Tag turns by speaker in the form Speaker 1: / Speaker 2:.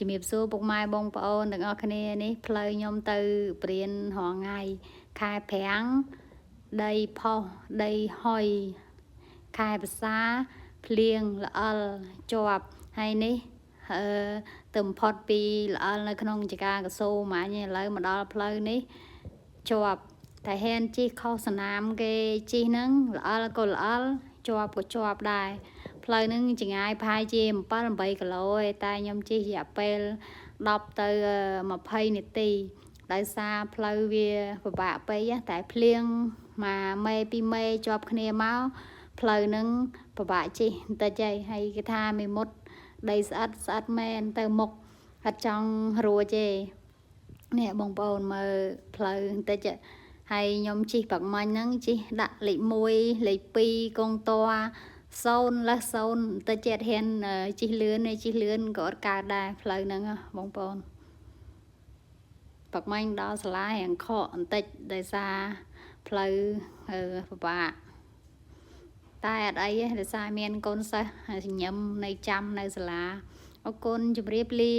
Speaker 1: ជំរាបសួរពុកម៉ែបងប្អូនទាំងអស់គ្នានេះផ្លូវខ្ញុំទៅព្រានរងថ្ងៃខែប្រាំងដីផុសដីហុយខែភាសាភ្លៀងល្អិលជាប់ហើយនេះទៅបំផុតពីល្អិលនៅក្នុងចកាកសូមអញឥឡូវមកដល់ផ្លូវនេះជាប់តែហ៊ានជិះខុសសណាមគេជិះហ្នឹងល្អិលក៏ល្អិលជាប់ក៏ជាប់ដែរផ្លូវហ្នឹងចម្ងាយប្រហែលជា7-8 គីឡូឯតែខ្ញុំជិះរយៈពេល10 ទៅ 20 នាទីដោយសារផ្លូវវាពិបាកពេកតែភ្លៀងមួយមេពីរមេជាប់គ្នាមកផ្លូវហ្នឹងពិបាកជិះបន្តិចហើយគេថាមេមត់ដីស្អិតមែនទៅមុខអត់ចង់រួចទេនេះបងប្អូនមើលផ្លូវបន្តិចហើយខ្ញុំជិះបាក់មាញ់ហ្នឹងជិះដាក់លេខ1លេខ2កងត0លើស0បន្តិចទៀតហ៊ានជិះលឿនក៏អត់កើតដែរផ្លូវហ្នឹងបងប្អូនបាក់មាញ់ដល់សាលារៀងខកបន្តិចដោយសារផ្លូវពិបាកតែអត់អីទេដោយសារមានកូនសិស្សញញឹមនៅចាំនៅសាលាអរគុណជម្រាបលា